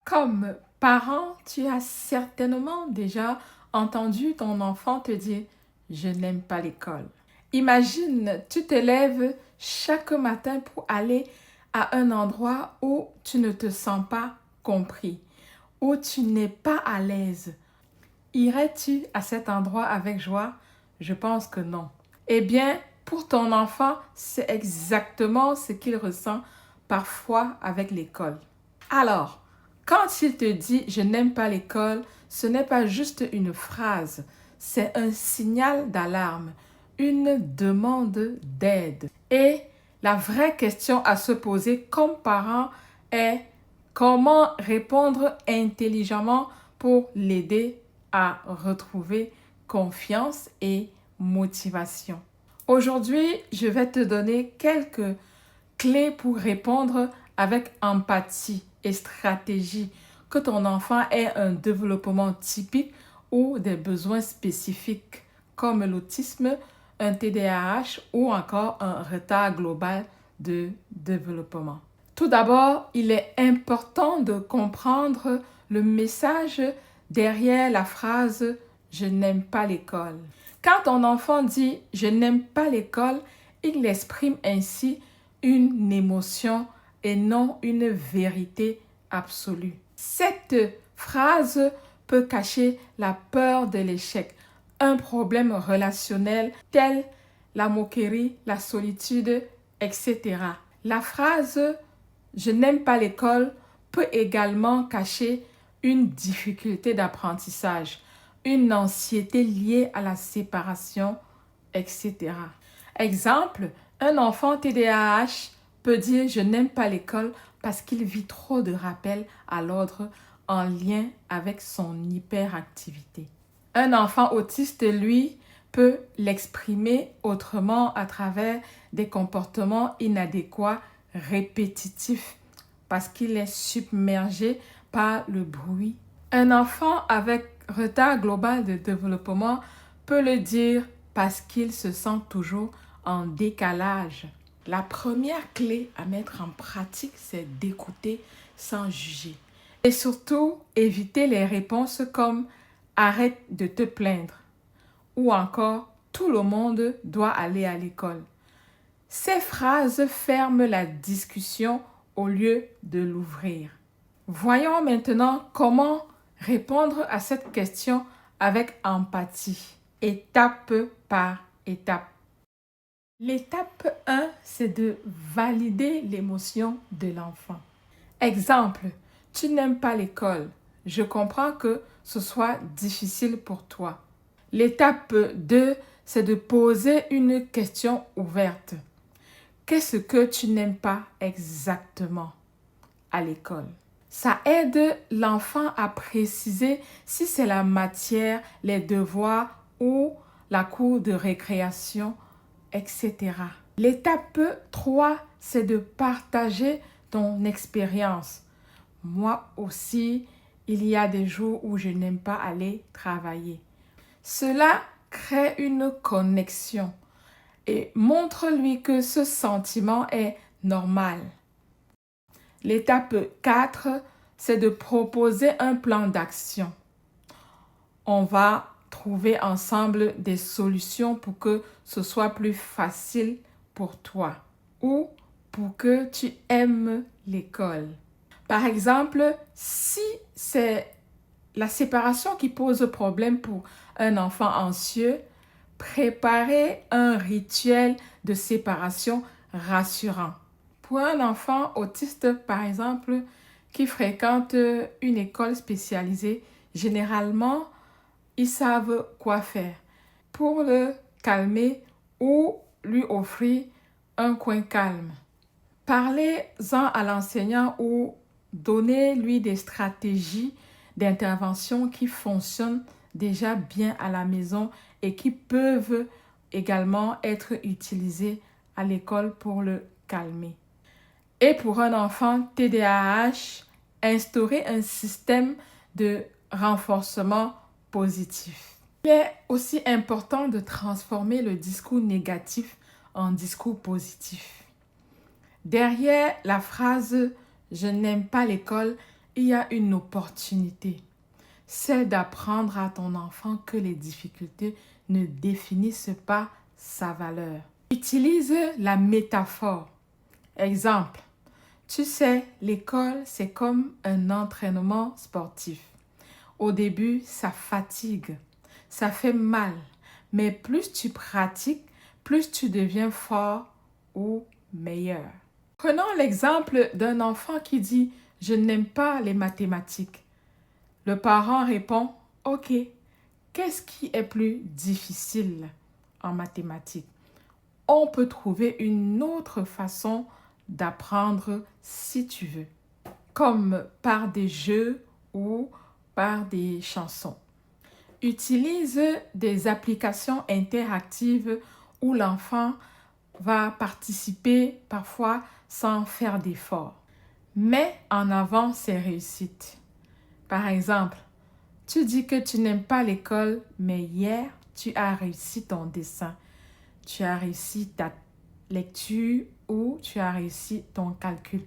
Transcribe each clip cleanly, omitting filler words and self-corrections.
Comme parent, tu as certainement déjà entendu ton enfant te dire « Je n'aime pas l'école ». Imagine, tu te lèves chaque matin pour aller à un endroit où tu ne te sens pas compris, où tu n'es pas à l'aise. Irais-tu à cet endroit avec joie? Je pense que non. Eh bien, pour ton enfant, c'est exactement ce qu'il ressent parfois avec l'école. Alors, quand il te dit « je n'aime pas l'école », ce n'est pas juste une phrase, c'est un signal d'alarme, une demande d'aide. Et la vraie question à se poser comme parent est comment répondre intelligemment pour l'aider à retrouver confiance et motivation. Aujourd'hui, je vais te donner quelques clés pour répondre avec empathie et stratégie, que ton enfant ait un développement typique ou des besoins spécifiques comme l'autisme, un TDAH ou encore un retard global de développement. Tout d'abord, il est important de comprendre le message derrière la phrase « Je n'aime pas l'école ». Quand ton enfant dit « Je n'aime pas l'école », il exprime ainsi une émotion et non une vérité absolue. Cette phrase peut cacher la peur de l'échec, un problème relationnel tel la moquerie, la solitude, etc. La phrase « Je n'aime pas l'école » peut également cacher une difficulté d'apprentissage, une anxiété liée à la séparation, etc. Exemple, un enfant TDAH peut dire « Je n'aime pas l'école » parce qu'il vit trop de rappels à l'ordre en lien avec son hyperactivité. Un enfant autiste, lui, peut l'exprimer autrement à travers des comportements inadéquats, répétitifs, parce qu'il est submergé par le bruit. Un enfant avec retard global de développement peut le dire parce qu'il se sent toujours en décalage. La première clé à mettre en pratique, c'est d'écouter sans juger. Et surtout, éviter les réponses comme « arrête de te plaindre » ou encore « tout le monde doit aller à l'école ». Ces phrases ferment la discussion au lieu de l'ouvrir. Voyons maintenant comment répondre à cette question avec empathie, étape par étape. L'étape 1, c'est de valider l'émotion de l'enfant. Exemple, tu n'aimes pas l'école. Je comprends que ce soit difficile pour toi. L'étape 2, c'est de poser une question ouverte. Qu'est-ce que tu n'aimes pas exactement à l'école? Ça aide l'enfant à préciser si c'est la matière, les devoirs ou la cour de récréation, etc. L'étape 3, c'est de partager ton expérience. Moi aussi, il y a des jours où je n'aime pas aller travailler. Cela crée une connexion et montre-lui que ce sentiment est normal. L'étape 4, c'est de proposer un plan d'action. On va trouver ensemble des solutions pour que ce soit plus facile pour toi ou pour que tu aimes l'école. Par exemple, si c'est la séparation qui pose problème pour un enfant anxieux, préparez un rituel de séparation rassurant. Pour un enfant autiste, par exemple, qui fréquente une école spécialisée, généralement, ils savent quoi faire pour le calmer ou lui offrir un coin calme. Parlez-en à l'enseignant ou donnez-lui des stratégies d'intervention qui fonctionnent déjà bien à la maison et qui peuvent également être utilisées à l'école pour le calmer. Et pour un enfant TDAH, instaurer un système de renforcement positif. Il est aussi important de transformer le discours négatif en discours positif. Derrière la phrase « je n'aime pas l'école », il y a une opportunité. C'est d'apprendre à ton enfant que les difficultés ne définissent pas sa valeur. Utilise la métaphore. Exemple, tu sais, l'école, c'est comme un entraînement sportif. Au début, ça fatigue, ça fait mal, mais plus tu pratiques, plus tu deviens fort ou meilleur. Prenons l'exemple d'un enfant qui dit « Je n'aime pas les mathématiques ». Le parent répond « Ok, qu'est-ce qui est plus difficile en mathématiques ?» On peut trouver une autre façon d'apprendre si tu veux, comme par des jeux ou par des chansons. Utilise des applications interactives où l'enfant va participer parfois sans faire d'effort. Mets en avant ses réussites. Par exemple, tu dis que tu n'aimes pas l'école, mais hier, tu as réussi ton dessin. Tu as réussi ta lecture ou tu as réussi ton calcul.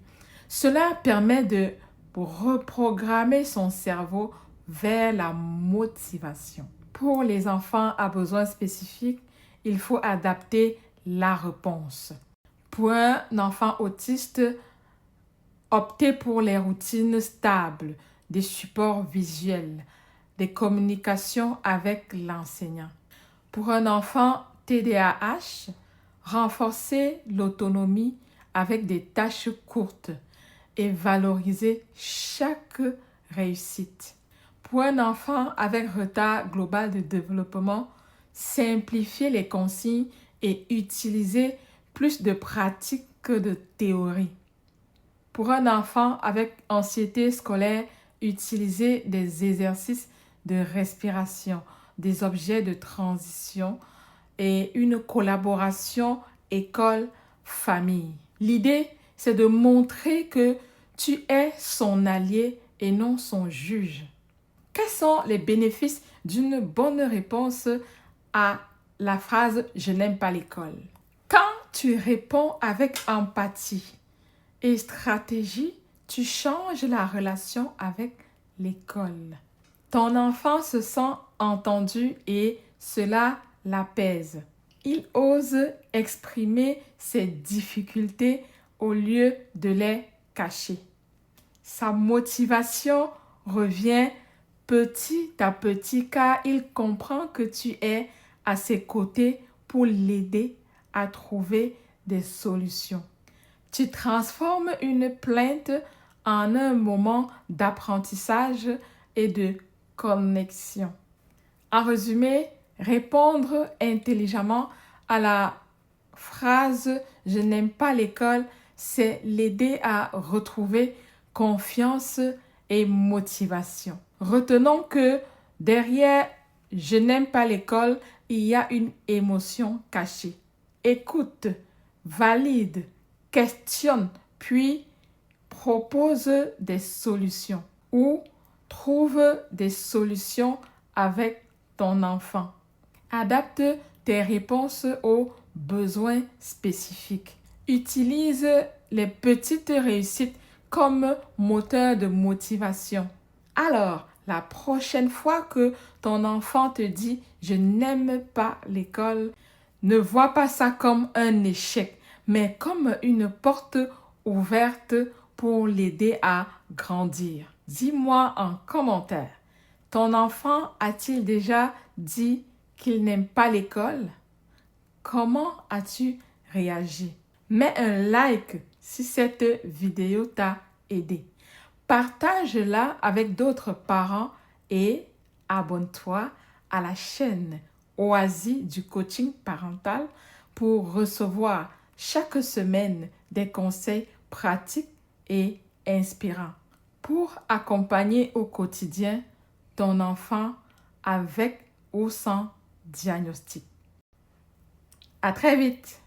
Cela permet de reprogrammer son cerveau vers la motivation. Pour les enfants à besoins spécifiques, il faut adapter la réponse. Pour un enfant autiste, optez pour les routines stables, des supports visuels, des communications avec l'enseignant. Pour un enfant TDAH, renforcez l'autonomie avec des tâches courtes et valoriser chaque réussite. Pour un enfant avec retard global de développement, simplifiez les consignes et utilisez plus de pratique que de théorie. Pour un enfant avec anxiété scolaire, utilisez des exercices de respiration, des objets de transition et une collaboration école-famille. L'idée, c'est de montrer que tu es son allié et non son juge. Quels sont les bénéfices d'une bonne réponse à la phrase « Je n'aime pas l'école » ? Quand tu réponds avec empathie et stratégie, tu changes la relation avec l'école. Ton enfant se sent entendu et cela l'apaise. Il ose exprimer ses difficultés au lieu de les cacher. Sa motivation revient petit à petit car il comprend que tu es à ses côtés pour l'aider à trouver des solutions. Tu transformes une plainte en un moment d'apprentissage et de connexion. En résumé, répondre intelligemment à la phrase « Je n'aime pas l'école », c'est l'aider à retrouver confiance et motivation. Retenons que derrière « Je n'aime pas l'école », il y a une émotion cachée. Écoute, valide, questionne, puis propose des solutions ou trouve des solutions avec ton enfant. Adapte tes réponses aux besoins spécifiques. Utilise les petites réussites comme moteur de motivation. Alors, la prochaine fois que ton enfant te dit « Je n'aime pas l'école », ne vois pas ça comme un échec, mais comme une porte ouverte pour l'aider à grandir. Dis-moi en commentaire, ton enfant a-t-il déjà dit qu'il n'aime pas l'école? Comment as-tu réagi? Mets un like si cette vidéo t'a aidé. Partage-la avec d'autres parents et abonne-toi à la chaîne Oasis du coaching parental pour recevoir chaque semaine des conseils pratiques et inspirants pour accompagner au quotidien ton enfant avec ou sans diagnostic. À très vite!